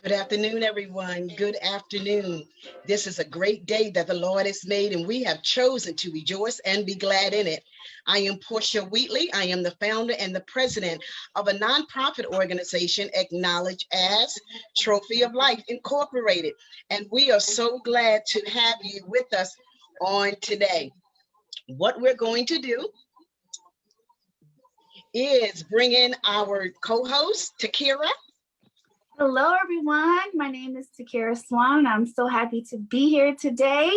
Good afternoon, everyone. Good afternoon. This is a great day that the Lord has made, and we have chosen to rejoice and be glad in it. I am Portia Wheatley. I am the founder and the president of a nonprofit organization acknowledged as Trophy of Life Incorporated. And we are so glad to have you with us on today. What we're going to do is bring in our co-host, Takira. Hello, everyone. My name is Takira Swan, and I'm so happy to be here today.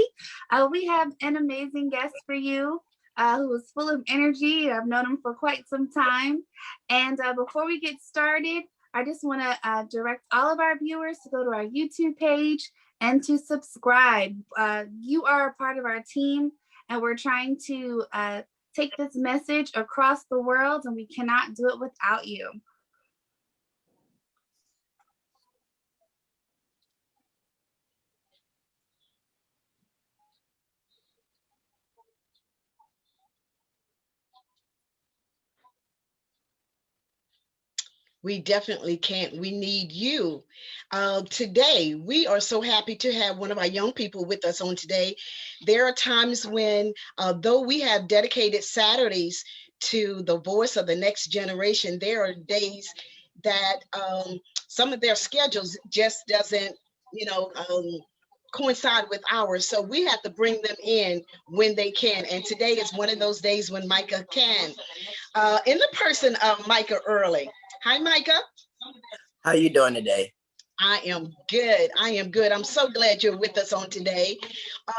We have an amazing guest for you who is full of energy. I've known him for quite some time. And before we get started, I just want to direct all of our viewers to go to our YouTube page and to subscribe. You are a part of our team, and we're trying to take this message across the world, and we cannot do it without you. We definitely can't. We need you. Today, we are so happy to have one of our young people with us on today. There are times when, though we have dedicated Saturdays to the voice of the next generation, there are days that some of their schedules just doesn't, you know, coincide with ours. So we have to bring them in when they can. And today is one of those days when Micah can. In the person of Micah Early. Hi, Micah. How you doing today? I am good. I am good. I'm so glad you're with us on today.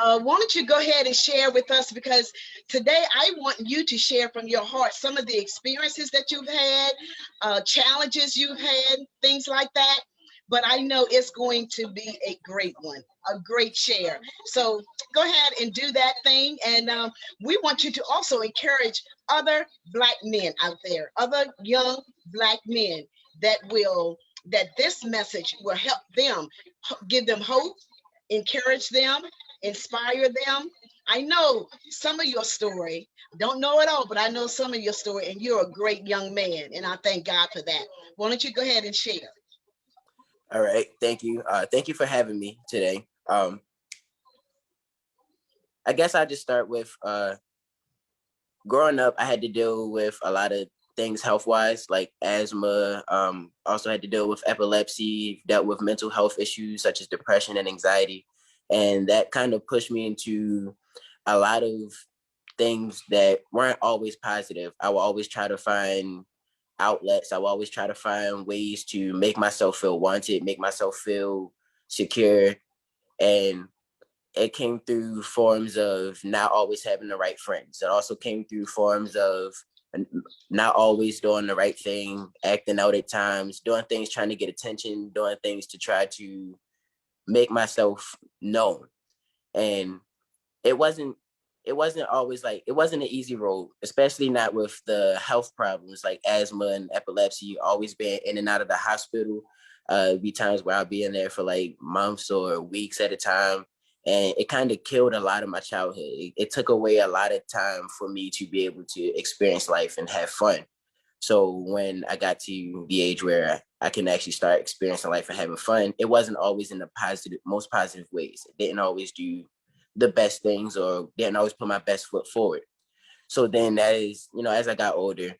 Why don't you go ahead and share with us, because today I want you to share from your heart some of the experiences that you've had, challenges you've had, things like that. But I know it's going to be a great one, a great share. So go ahead and do that thing. And we want you to also encourage other Black men out there, other young Black men that this message will help them, give them hope, encourage them, inspire them. I know some of your story. Don't know it all, but I know some of your story, and you're a great young man, and I thank God for that. Why don't you go ahead and share? All right, thank you. Thank you for having me today. I guess I just start with growing up. I had to deal with a lot of things health-wise, like asthma. Also had to deal with epilepsy, dealt with mental health issues such as depression and anxiety, and that kind of pushed me into a lot of things that weren't always positive. I will always try to find outlets. I will always try to find ways to make myself feel wanted, make myself feel secure. And it came through forms of not always having the right friends. It also came through forms of not always doing the right thing, acting out at times, doing things, trying to get attention, doing things to try to make myself known. And it wasn't always like, it wasn't an easy road, especially not with the health problems like asthma and epilepsy, always being in and out of the hospital. Be times where I'll be in there for like months or weeks at a time. And it kind of killed a lot of my childhood. It took away a lot of time for me to be able to experience life and have fun. So when I got to the age where I can actually start experiencing life and having fun, it wasn't always in the most positive ways. It didn't always do the best things or didn't always put my best foot forward. So then that is, as I got older,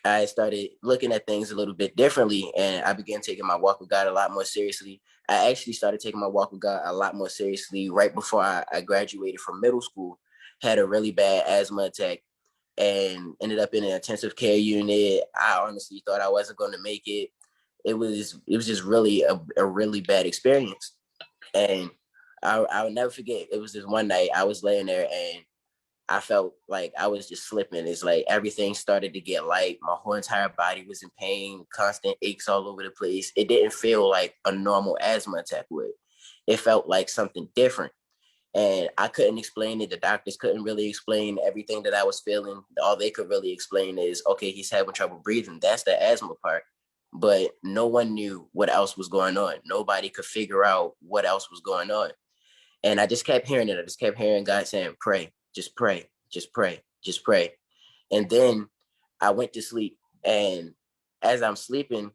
I started looking at things a little bit differently, and I began taking my walk with God a lot more seriously. I actually started taking my walk with God a lot more seriously right before I graduated from middle school. Had a really bad asthma attack and ended up in an intensive care unit. I honestly thought I wasn't going to make it. It was just really a really bad experience. And I'll never forget. It was this one night I was laying there and I felt like I was just slipping. It's like everything started to get light. My whole entire body was in pain, constant aches all over the place. It didn't feel like a normal asthma attack would. It felt like something different. And I couldn't explain it. The doctors couldn't really explain everything that I was feeling. All they could really explain is, okay, he's having trouble breathing. That's the asthma part. But no one knew what else was going on. Nobody could figure out what else was going on. And I just kept hearing it. I just kept hearing God saying, pray, just pray, just pray, just pray. And then I went to sleep. And as I'm sleeping,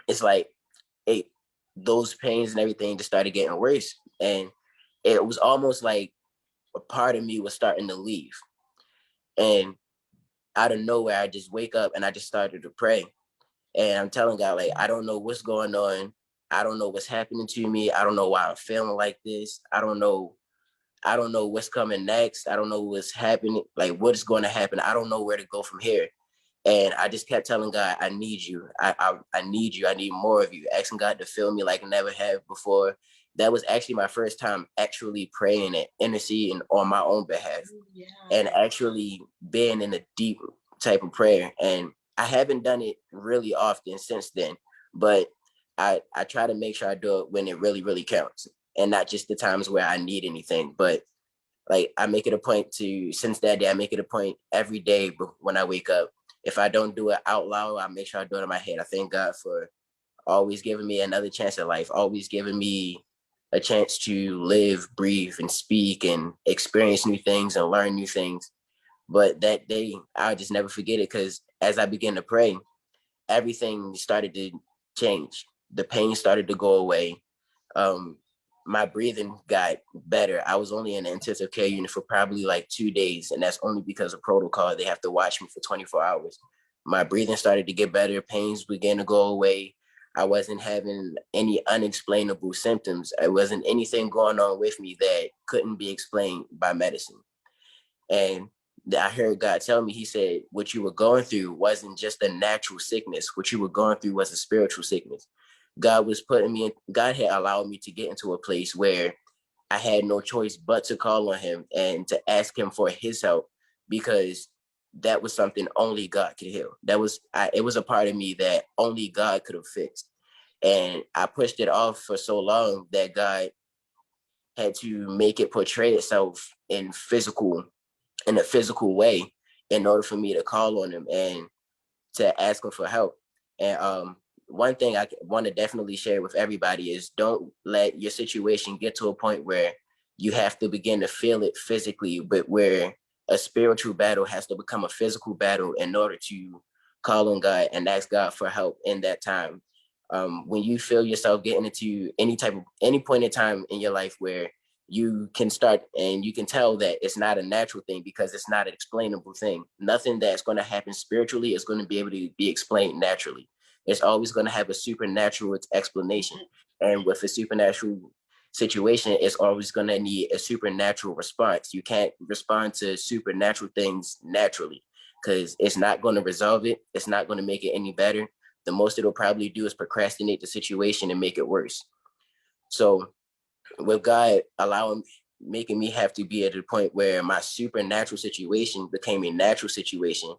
it's like, hey, those pains and everything just started getting worse. And it was almost like a part of me was starting to leave. And out of nowhere, I just wake up and I just started to pray. And I'm telling God, like, I don't know what's going on. I don't know what's happening to me. I don't know why I'm feeling like this. I don't know what's coming next. I don't know what's happening, like what is going to happen. I don't know where to go from here. And I just kept telling God, I need you. I need you. I need more of you. Asking God to fill me like I never have before. That was actually my first time actually praying and interceding on my own behalf. Yeah. And actually being in a deep type of prayer. And I haven't done it really often since then, but I try to make sure I do it when it really, really counts, and not just the times where I need anything. But like, I make it a point to, since that day, I make it a point every day when I wake up. If I don't do it out loud, I make sure I do it in my head. I thank God for always giving me another chance at life, always giving me a chance to live, breathe, and speak and experience new things and learn new things. But that day, I'll just never forget it, because as I began to pray, everything started to change. The pain started to go away. Um, my breathing got better. I was only in an intensive care unit for probably like 2 days, and that's only because of protocol. They have to watch me for 24 hours. My breathing started to get better. Pains began to go away. I wasn't having any unexplainable symptoms. It wasn't anything going on with me that couldn't be explained by medicine. And I heard God tell me, he said, what you were going through wasn't just a natural sickness. What you were going through was a spiritual sickness. God had allowed me to get into a place where I had no choice but to call on him and to ask him for his help, because that was something only God could heal. It was a part of me that only God could have fixed. And I pushed it off for so long that God had to make it portray itself in a physical way in order for me to call on him and to ask him for help. And one thing I want to definitely share with everybody is, don't let your situation get to a point where you have to begin to feel it physically, but where a spiritual battle has to become a physical battle in order to call on God and ask God for help in that time. When you feel yourself getting into any point in time in your life where you can start and you can tell that it's not a natural thing, because it's not an explainable thing. Nothing that's going to happen spiritually is going to be able to be explained naturally. It's always going to have a supernatural explanation. And with a supernatural situation, it's always going to need a supernatural response. You can't respond to supernatural things naturally, because it's not going to resolve it. It's not going to make it any better. The most it'll probably do is procrastinate the situation and make it worse. So with God making me have to be at a point where my supernatural situation became a natural situation,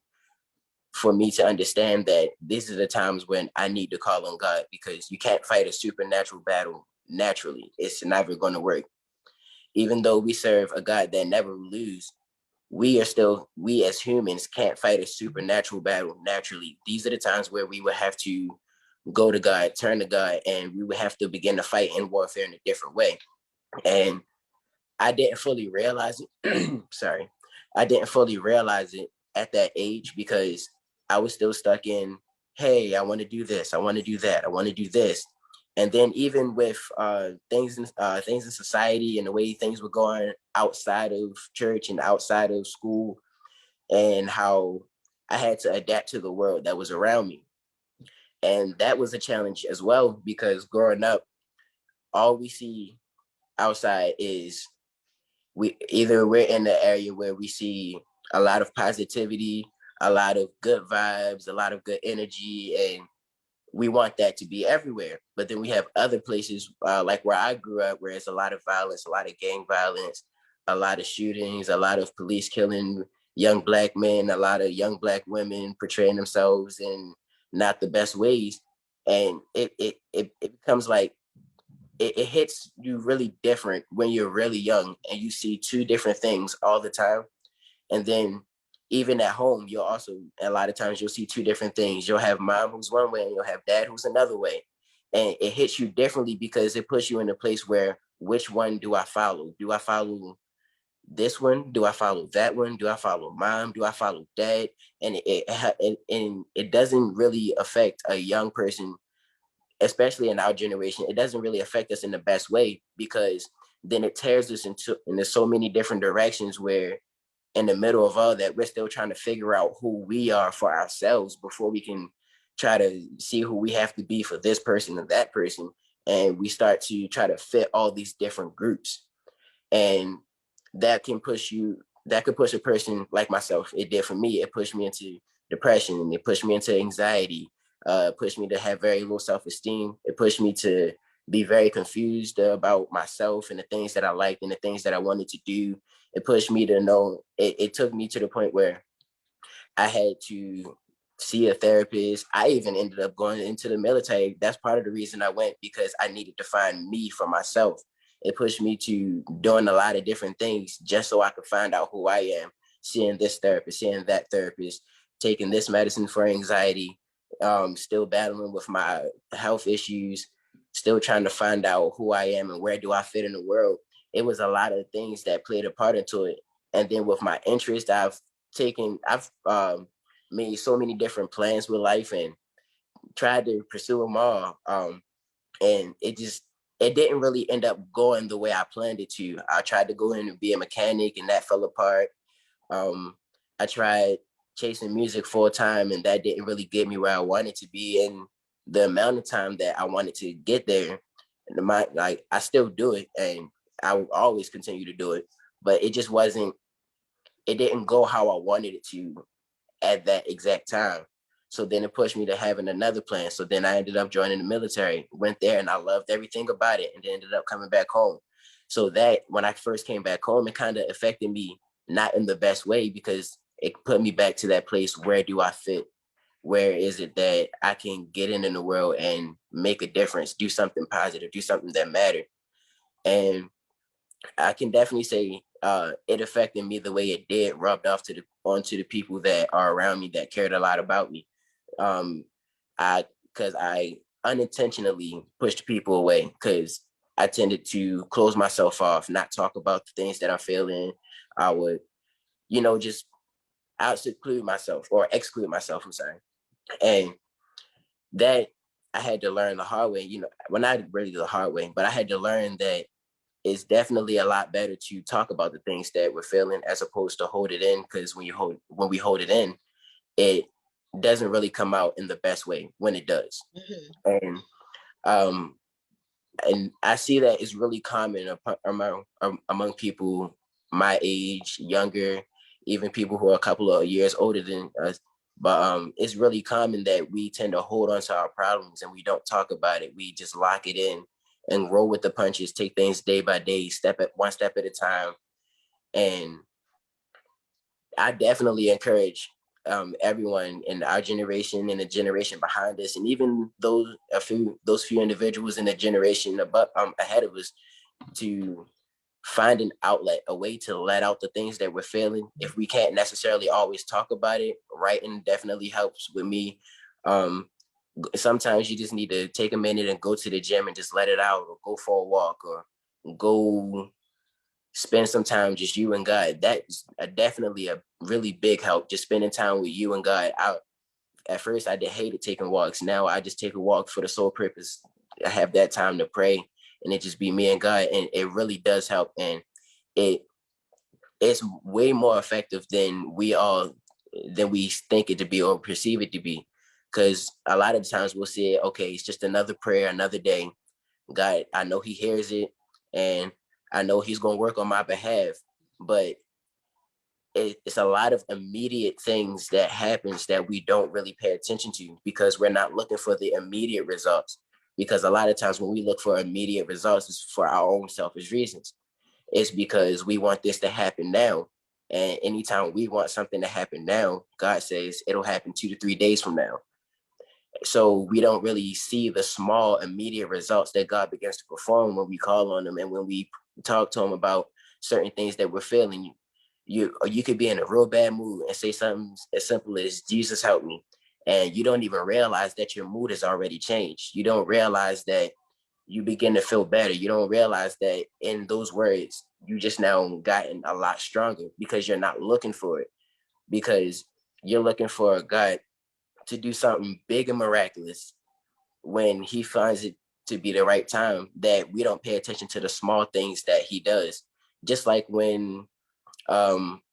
for me to understand that these are the times when I need to call on God, because you can't fight a supernatural battle naturally. It's never going to work. Even though we serve a God that never loses, we as humans can't fight a supernatural battle naturally. These are the times where we would have to go to God, turn to God, and we would have to begin to fight in warfare in a different way. And I didn't fully realize it. Sorry. I didn't fully realize it at that age, because I was still stuck in, hey, I want to do this. I want to do that. I want to do this. And then even with things in society and the way things were going outside of church and outside of school, and how I had to adapt to the world that was around me. And that was a challenge as well, because growing up, all we see outside is we're in the area where we see a lot of positivity, a lot of good vibes, a lot of good energy, and we want that to be everywhere. But then we have other places like where I grew up, where it's a lot of violence, a lot of gang violence, a lot of shootings, a lot of police killing young Black men, a lot of young Black women portraying themselves in not the best ways. And it becomes like, it hits you really different when you're really young and you see two different things all the time. And then even at home, you'll also, a lot of times you'll see two different things. You'll have mom who's one way and you'll have dad who's another way. And it hits you differently, because it puts you in a place where, which one do I follow? Do I follow this one? Do I follow that one? Do I follow mom? Do I follow dad? And it doesn't really affect a young person especially in our generation, it doesn't really affect us in the best way, because then it tears us into so many different directions, where in the middle of all that, we're still trying to figure out who we are for ourselves before we can try to see who we have to be for this person and that person. And we start to try to fit all these different groups. And that can push that could push a person like myself. It did for me. It pushed me into depression, and it pushed me into anxiety, pushed me to have very low self-esteem. It pushed me to be very confused about myself and the things that I liked and the things that I wanted to do. It pushed me to know, it took me to the point where I had to see a therapist. I even ended up going into the military. That's part of the reason I went, because I needed to find me for myself. It pushed me to doing a lot of different things just so I could find out who I am, seeing this therapist, seeing that therapist, taking this medicine for anxiety, still battling with my health issues, still trying to find out who I am and where do I fit in the world. It was a lot of things that played a part into it. And then with my interest, I've made so many different plans with life and tried to pursue them all. And it didn't really end up going the way I planned it to. I tried to go in and be a mechanic, and that fell apart. I tried chasing music full time, and that didn't really get me where I wanted to be. And the amount of time that I wanted to get there, like I still do it, and I will always continue to do it, but it just wasn't. It didn't go how I wanted it to at that exact time. So then it pushed me to having another plan. So then I ended up joining the military, went there, and I loved everything about it, and then ended up coming back home. So that when I first came back home, it kind of affected me, not in the best way, because it put me back to that place. Where do I fit? Where is it that I can get in the world and make a difference, do something positive, do something that mattered? And I can definitely say it affected me the way it did, rubbed off onto the people that are around me that cared a lot about me. Um, because I unintentionally pushed people away, because I tended to close myself off, not talk about the things that I'm feeling. I would, just out seclude myself or exclude myself. I'm sorry, and that I had to learn the hard way. Well, not really the hard way, but I had to learn that it's definitely a lot better to talk about the things that we're feeling as opposed to hold it in. Because when we hold it in, it doesn't really come out in the best way when it does. Mm-hmm. um and I see that it's really common among people my age, younger, even people who are a couple of years older than us. But it's really common that we tend to hold on to our problems and we don't talk about it. We just lock it in and roll with the punches, take things day by day, one step at a time. And I definitely encourage everyone in our generation and the generation behind us, and even those few individuals in the generation ahead of us, to find an outlet, a way to let out the things that we're feeling. If we can't necessarily always talk about it, writing definitely helps with me. Sometimes you just need to take a minute and go to the gym and just let it out, or go for a walk, or go spend some time just you and God. That's definitely a really big help, just spending time with you and God. At first I did hated taking walks. Now I just take a walk for the sole purpose. I have that time to pray, and it just be me and God, and it really does help. And it's way more effective than we think it to be or perceive it to be. Because a lot of times we'll say, okay, it's just another prayer, another day. God, I know he hears it, and I know he's going to work on my behalf. But it's a lot of immediate things that happens that we don't really pay attention to, because we're not looking for the immediate results. Because a lot of times when we look for immediate results, it's for our own selfish reasons. It's because we want this to happen now. And anytime we want something to happen now, God says it'll happen 2 to 3 days from now. So we don't really see the small immediate results that God begins to perform when we call on him, and when we talk to him about certain things that we're feeling. You could be in a real bad mood and say something as simple as Jesus help me, and you don't even realize that your mood has already changed. You don't realize that you begin to feel better. You don't realize that in those words you just now gotten a lot stronger, because you're not looking for it, because you're looking for God to do something big and miraculous. when he finds it to be the right time, that we don't pay attention to the small things that he does. Just like when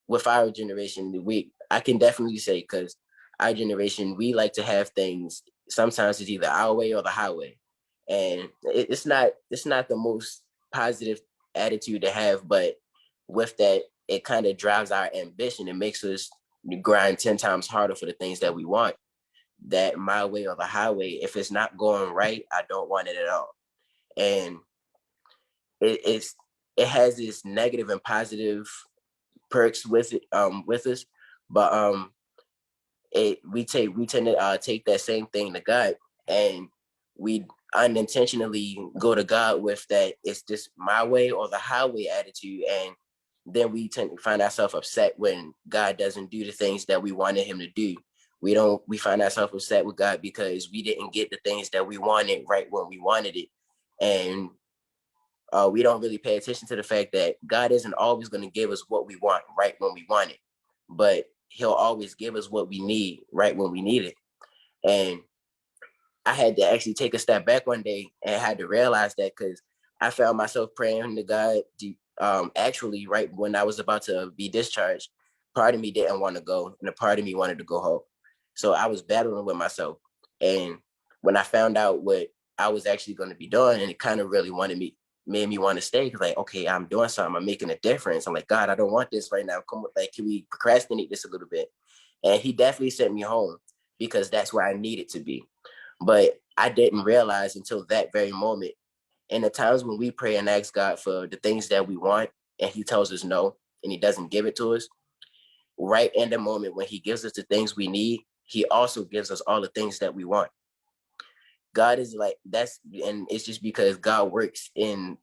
with our generation, I can definitely say, because our generation, we like to have things, sometimes it's either our way or the highway. And it's not the most positive attitude to have, but with that, it kind of drives our ambition. It makes us grind 10 times harder for the things that we want. That my way or the highway, if it's not going right, I don't want it at all. And it's it has this negative and positive perks with it, with us, but we tend to take that same thing to God, and we unintentionally go to God with that it's just my way or the highway attitude, and then we tend to find ourselves upset when God doesn't do the things that we wanted him to do. We find ourselves upset with God because we didn't get the things that we wanted right when we wanted it. And we don't really pay attention to the fact that God isn't always going to give us what we want right when we want it, but he'll always give us what we need right when we need it. And I had to actually take a step back one day and had to realize that, because I found myself praying to God actually right when I was about to be discharged. Part of me didn't want to go, and a part of me wanted to go home. So I was battling with myself. And when I found out what I was actually going to be doing, and it kind of really made me want to stay, because like, okay, I'm doing something, I'm making a difference. I'm like, God, I don't want this right now. Come, like, can we procrastinate this a little bit? And he definitely sent me home, because that's where I needed to be. But I didn't realize until that very moment. And the times when we pray and ask God for the things that we want, and he tells us no, and he doesn't give it to us, right in the moment when he gives us the things we need, he also gives us all the things that we want. God is like, and it's just because God works in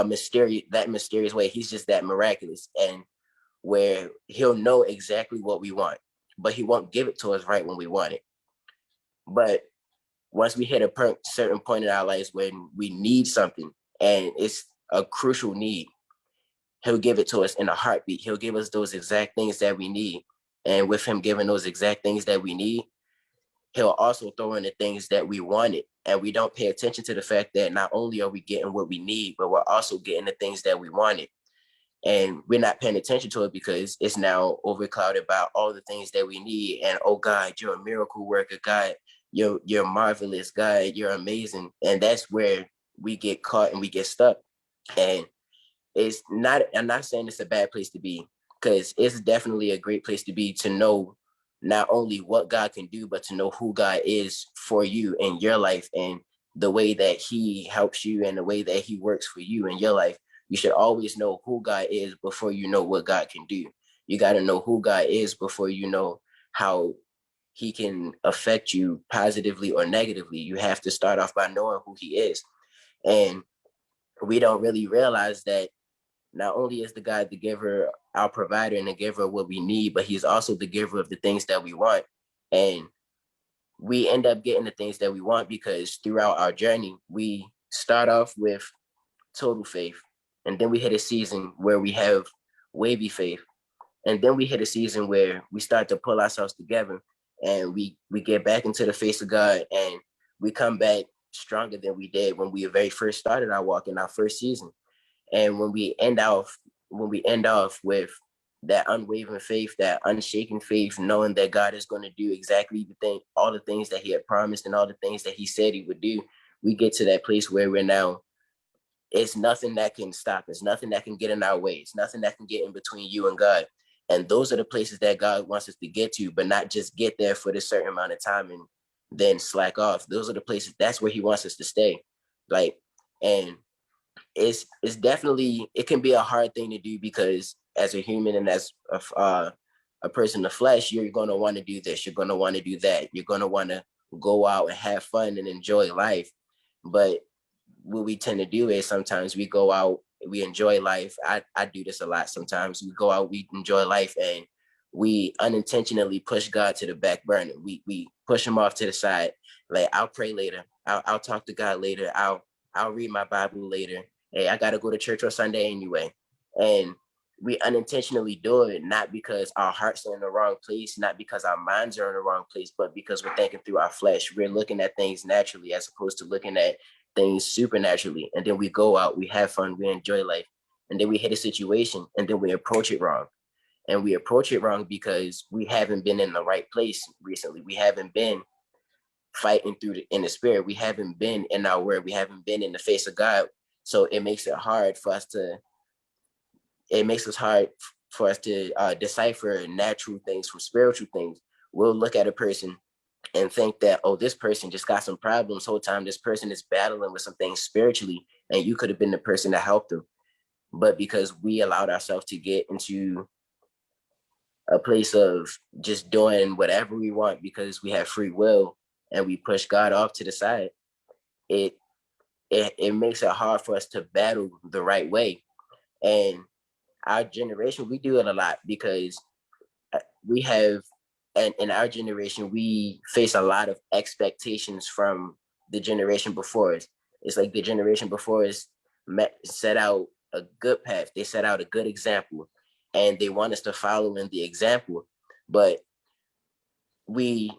mysterious way. He's just that miraculous, and where he'll know exactly what we want, but he won't give it to us right when we want it. But once we hit a certain point in our lives when we need something, and it's a crucial need, he'll give it to us in a heartbeat. He'll give us those exact things that we need. And with him giving those exact things that we need, he'll also throw in the things that we wanted. And we don't pay attention to the fact that not only are we getting what we need, but we're also getting the things that we wanted. And we're not paying attention to it because it's now overclouded by all the things that we need. And oh God, you're a miracle worker, God. You're marvelous, God. You're amazing. And that's where we get caught and we get stuck. And I'm not saying it's a bad place to be, because it's definitely a great place to be, to know not only what God can do, but to know who God is for you in your life, and the way that he helps you and the way that he works for you in your life. You should always know who God is before you know what God can do. You got to know who God is before you know how he can affect you positively or negatively. You have to start off by knowing who he is. And we don't really realize that not only is the God the giver, our provider, and the giver of what we need, but he's also the giver of the things that we want. And we end up getting the things that we want because throughout our journey, we start off with total faith. And then we hit a season where we have wavy faith. And then we hit a season where we start to pull ourselves together, and we get back into the face of God, and we come back stronger than we did when we very first started our walk in our first season. And when we end off with that unwavering faith, that unshaken faith, knowing that God is going to do exactly all the things that he had promised and all the things that he said he would do, we get to that place where we're now, it's nothing that can stop us, nothing that can get in our way, it's nothing that can get in between you and God. And those are the places that God wants us to get to, but not just get there for this certain amount of time and then slack off. Those are the places, that's where he wants us to stay. Like, and it's definitely, it can be a hard thing to do, because as a human and as a person of flesh, you're going to want to do this, you're going to want to do that, you're going to want to go out and have fun and enjoy life. But what we tend to do is sometimes we go out, we enjoy life. I do this a lot. Sometimes we go out, we enjoy life, and we unintentionally push God to the back burner. We push him off to the side. Like, I'll pray later. I'll talk to God later. I'll read my Bible later. Hey, I got to go to church on Sunday anyway. And we unintentionally do it, not because our hearts are in the wrong place, not because our minds are in the wrong place, but because we're thinking through our flesh. We're looking at things naturally as opposed to looking at things supernaturally. And then we go out, we have fun, we enjoy life. And then we hit a situation and then we approach it wrong. And we approach it wrong because we haven't been in the right place recently. We haven't been fighting in the spirit. We haven't been in our word. We haven't been in the face of God. So it makes it hard for us to decipher natural things from spiritual things. We'll look at a person and think that, oh, this person just got some problems whole time. This person is battling with some things spiritually, and you could have been the person that helped them. But because we allowed ourselves to get into a place of just doing whatever we want because we have free will and we push God off to the side, it makes it hard for us to battle the right way. And our generation, we do it a lot because we have, and in our generation, we face a lot of expectations from the generation before us. It's like the generation before us set out a good path. They set out a good example, and they want us to follow in the example. But we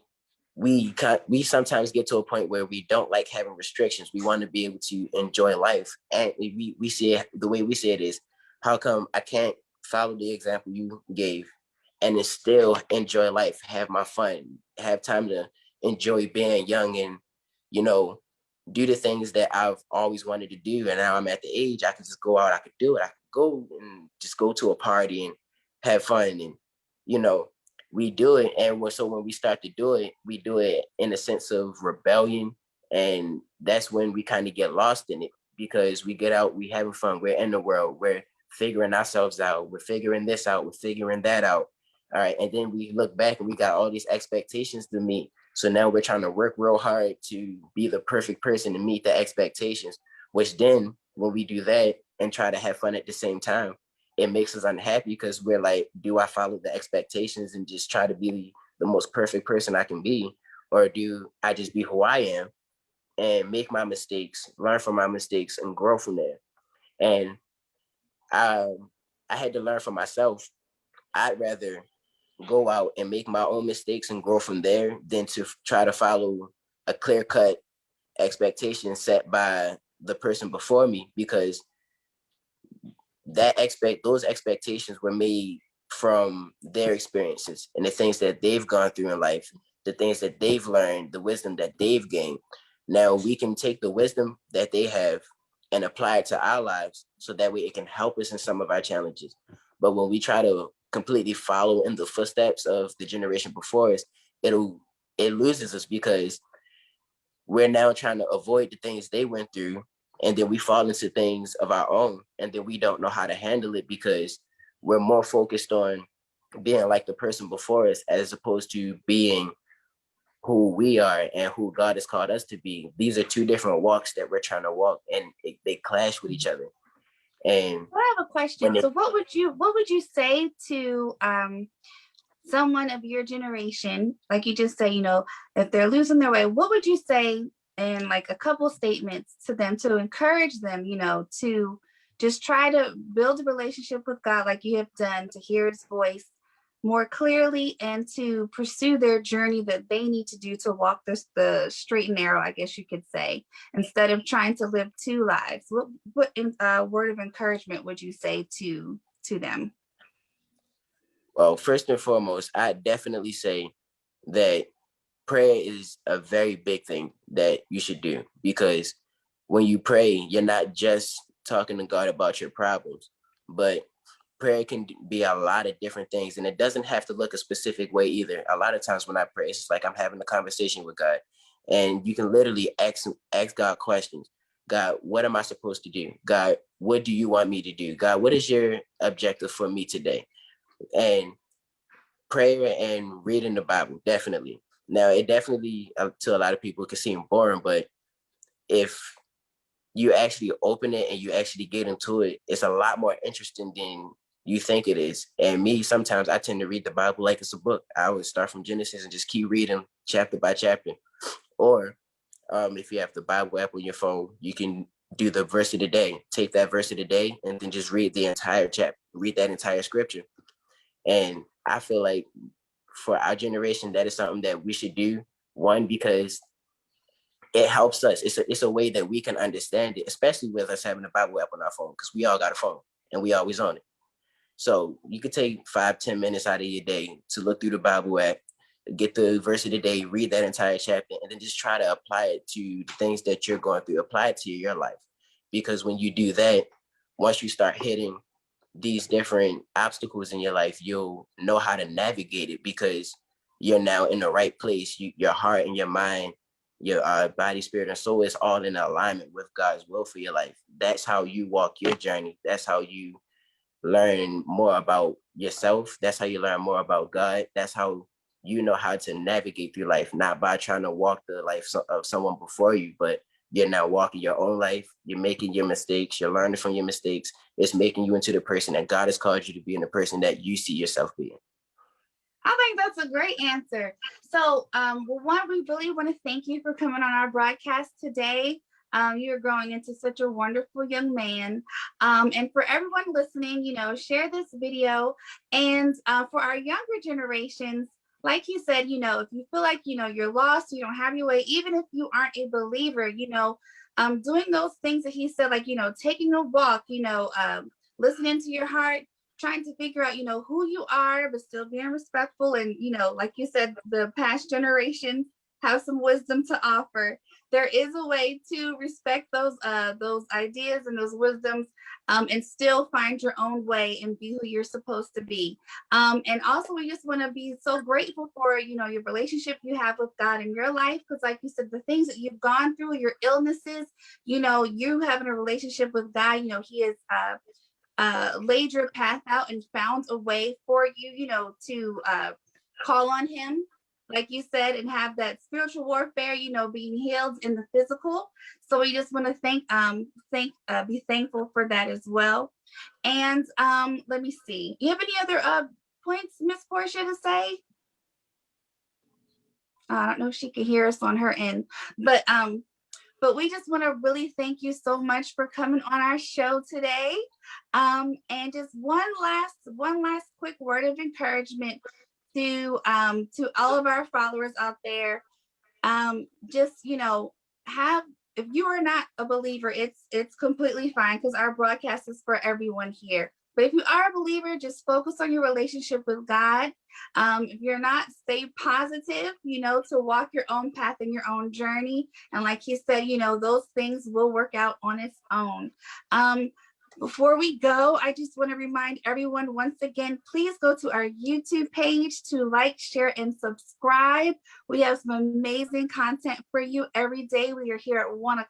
sometimes get to a point where we don't like having restrictions. We want to be able to enjoy life, and we see it, the way we see it is, how come I can't follow the example you gave and then still enjoy life, have my fun, have time to enjoy being young and, do the things that I've always wanted to do. And now I'm at the age I can just go out, I could do it. I could go and just go to a party and have fun. And, we do it. And so when we start to do it, we do it in a sense of rebellion. And that's when we kind of get lost in it, because we get out, we having fun, we're in the world, we're figuring ourselves out, we're figuring this out, we're figuring that out. All right. And then we look back and we got all these expectations to meet. So now we're trying to work real hard to be the perfect person to meet the expectations, which then when we do that and try to have fun at the same time, it makes us unhappy because we're like, do I follow the expectations and just try to be the most perfect person I can be? Or do I just be who I am and make my mistakes, learn from my mistakes and grow from there? And I had to learn for myself. I'd rather go out and make my own mistakes and grow from there than to try to follow a clear-cut expectation set by the person before me, because those expectations were made from their experiences and the things that they've gone through in life, the things that they've learned, the wisdom that they've gained. Now we can take the wisdom that they have and apply it to our lives, so that way it can help us in some of our challenges. But when we try to completely follow in the footsteps of the generation before us, it loses us, because we're now trying to avoid the things they went through, and then we fall into things of our own, and then we don't know how to handle it because we're more focused on being like the person before us as opposed to being who we are and who God has called us to be. These are two different walks that we're trying to walk, and they clash with each other. And I have a question. So what would you say to someone of your generation, like you just say, if they're losing their way, what would you say in like a couple statements to them to encourage them, to just try to build a relationship with God like you have done, to hear his voice more clearly and to pursue their journey that they need to do to walk the straight and narrow, I guess you could say, instead of trying to live two lives? What word of encouragement would you say to them? Well, first and foremost, I definitely say that prayer is a very big thing that you should do, because when you pray, you're not just talking to God about your problems, but prayer can be a lot of different things, and it doesn't have to look a specific way either. A lot of times when I pray, it's just like I'm having a conversation with God, and you can literally ask God questions. God, what am I supposed to do? God, what do you want me to do? God, what is your objective for me today? And prayer and reading the Bible, definitely. Now, it definitely, to a lot of people, can seem boring, but if you actually open it and you actually get into it, it's a lot more interesting than you think it is. And me, sometimes I tend to read the Bible like it's a book. I would start from Genesis and just keep reading chapter by chapter. Or if you have the Bible app on your phone, you can do the verse of the day. Take that verse of the day and then just read the entire chapter, read that entire scripture. And I feel like for our generation, that is something that we should do. One, because it helps us. It's a way that we can understand it, especially with us having a Bible app on our phone, because we all got a phone and we always on it. So you could take 5-10 minutes out of your day to look through the Bible app, get the verse of the day, read that entire chapter, and then just try to apply it to the things that you're going through, apply it to your life. Because when you do that, once you start hitting these different obstacles in your life, you'll know how to navigate it because you're now in the right place. Your heart and your mind, your body, spirit, and soul is all in alignment with God's will for your life. That's how you walk your journey. That's how you learn more about yourself. That's how you learn more about God. That's how you know how to navigate through life, not by trying to walk the life of someone before you, but you're now walking your own life. You're making your mistakes. You're learning from your mistakes. It's making you into the person that God has called you to be and the person that you see yourself being. I think that's a great answer. So, one, we really want to thank you for coming on our broadcast today. You're growing into such a wonderful young man. And for everyone listening, share this video. And for our younger generations, like you said, if you feel like, you're lost, you don't have your way, even if you aren't a believer, doing those things that he said, like, taking a walk, listening to your heart, trying to figure out, who you are, but still being respectful. And, like you said, the past generations have some wisdom to offer. There is a way to respect those ideas and those wisdoms, and still find your own way and be who you're supposed to be. And also, we just want to be so grateful for, your relationship you have with God in your life. Because like you said, the things that you've gone through, your illnesses, you having a relationship with God, he is laid your path out and found a way for you, to call on him, like you said, and have that spiritual warfare, being healed in the physical. So we just want to be thankful for that as well. And let me see. You have any other points, Miss Portia, to say? I don't know if she can hear us on her end, but we just want to really thank you so much for coming on our show today. And just one last quick word of encouragement to all of our followers out there. Just, if you are not a believer, it's completely fine, because our broadcast is for everyone here. But if you are a believer, just focus on your relationship with God. If you're not, stay positive, to walk your own path and your own journey. And like he said, those things will work out on its own. Before we go, I just want to remind everyone once again, please go to our YouTube page to like, share, and subscribe. We have some amazing content for you every day. We are here at 1:00,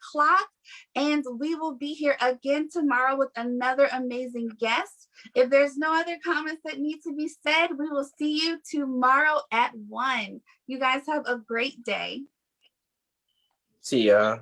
and we will be here again tomorrow with another amazing guest. If there's no other comments that need to be said, we will see you tomorrow at 1:00. You guys have a great day. See y'all.